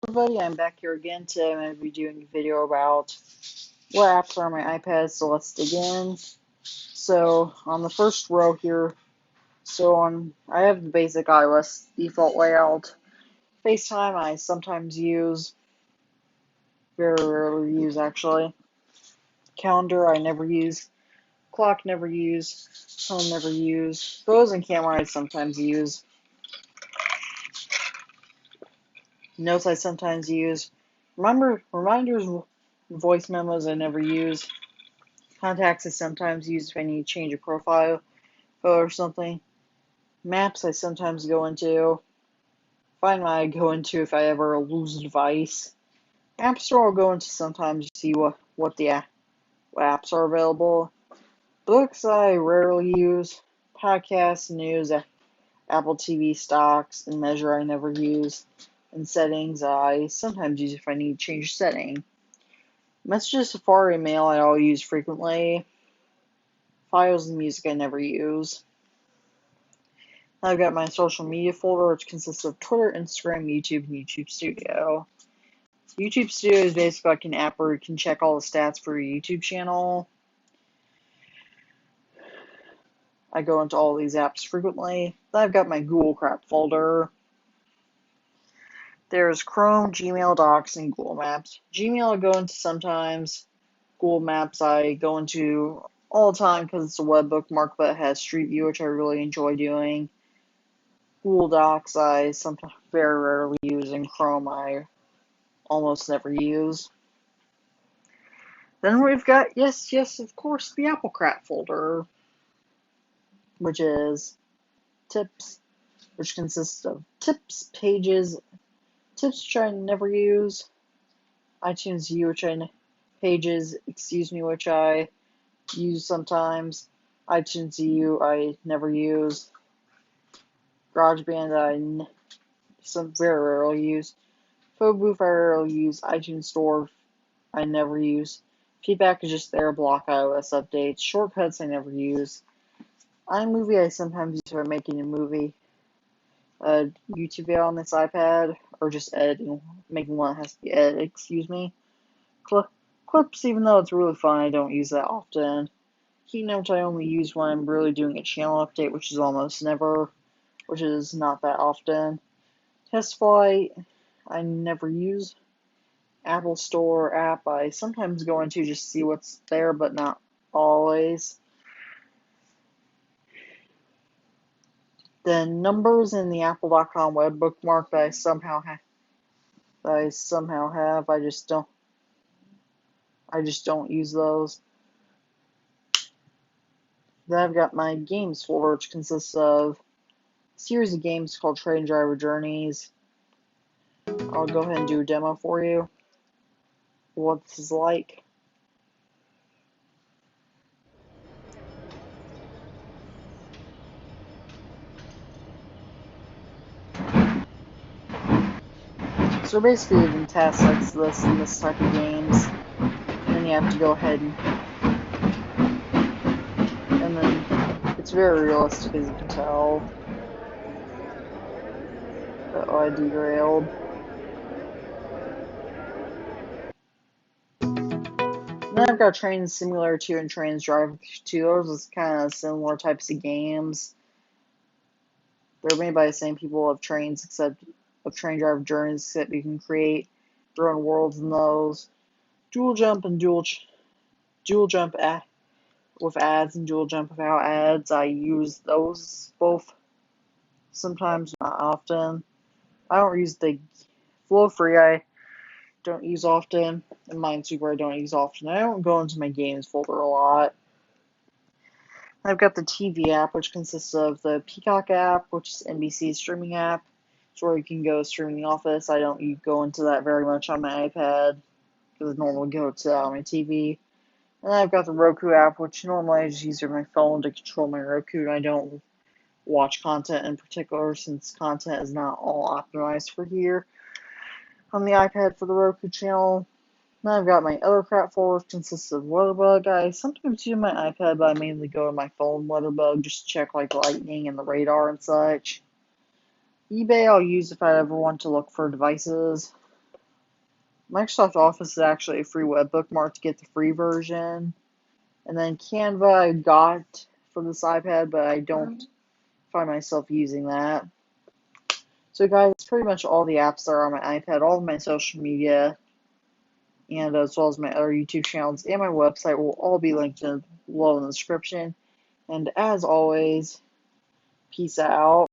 Everybody, I'm back here again. Today I'm going to be doing a video about what apps are on my iPad, so let's dig in. So, on the first row here, I have the basic iOS default layout. FaceTime I sometimes use, very rarely use actually. Calendar I never use. Clock never use. Home never use. Photos and camera I sometimes use. Notes I sometimes use. Reminders, voice memos I never use. Contacts I sometimes use if I need to change a profile photo or something. Maps I sometimes go into. Find My I go into if I ever lose a device. App Store I'll go into sometimes to see what what apps are available. Books I rarely use. Podcasts, news, Apple TV stocks, and Measure I never use. And settings I sometimes use if I need to change a setting. Messages, Safari, Mail I all use frequently. Files and music I never use. I've got my social media folder, which consists of Twitter, Instagram, YouTube, and YouTube Studio. YouTube Studio is basically like an app where you can check all the stats for your YouTube channel. I go into all these apps frequently. Then I've got my Google Crap folder. There's Chrome, Gmail, Docs, and Google Maps. Gmail I go into sometimes. Google Maps I go into all the time because it's a web bookmark, but it has Street View, which I really enjoy doing. Google Docs I sometimes very rarely use, and Chrome I almost never use. Then we've got, yes, of course, the Apple Crap folder, which is tips, which consists of tips, pages, tips which I never use, iTunes U, pages, which I use sometimes, iTunes U I never use, GarageBand I very rarely use, Phone Booth I rarely use, iTunes Store I never use, Feedback is just there, block iOS updates, shortcuts I never use, iMovie I sometimes use for making a movie, YouTube video on this iPad, or just editing, making one that has to be edited, Clips, even though it's really fun, I don't use that often. Keynote I only use when I'm really doing a channel update, which is almost never, which is not that often. TestFlight I never use. Apple Store app I sometimes go into just to see what's there, but not always. Then Numbers in the Apple.com web bookmark that I somehow have. I just don't use those. Then I've got my games folder, which consists of a series of games called Train Driver Journeys. I'll go ahead and do a demo for you, what this is like. So basically you can task like this in this type of games, and then you have to go ahead and then it's very realistic, as you can tell. Oh, I derailed. Then I've got Train Simulator 2 and Trains Driver 2. Those are kind of similar types of games. They're made by the same people of Trains, except of Train Driver Journeys, except you can create your own worlds in those. Dual Jump and Dual Jump with ads and Dual Jump without ads. I use those both sometimes, not often. I don't use the Flow Free. I don't use often, and Minesweeper I don't use often. I don't go into my games folder a lot. I've got the TV app, which consists of the Peacock app, which is NBC's streaming app. It's where you can go stream The Office. I don't go into that very much on my iPad, because I normally go to that on my TV. And I've got the Roku app, which normally I just use on my phone to control my Roku, and I don't watch content in particular, since content is not all optimized for here on the iPad for the Roku channel. Then I've got my other crap folder, which consists of Weatherbug. I sometimes use my iPad, but I mainly go to my phone Weatherbug just to check like lightning and the radar and such. eBay I'll use if I ever want to look for devices. Microsoft Office is actually a free web bookmark to get the free version. And then Canva I got for this iPad, but I don't find myself using that. So guys, that's pretty much all the apps that are on my iPad, all of my social media, and as well as my other YouTube channels and my website will all be linked below in the description. And as always, peace out.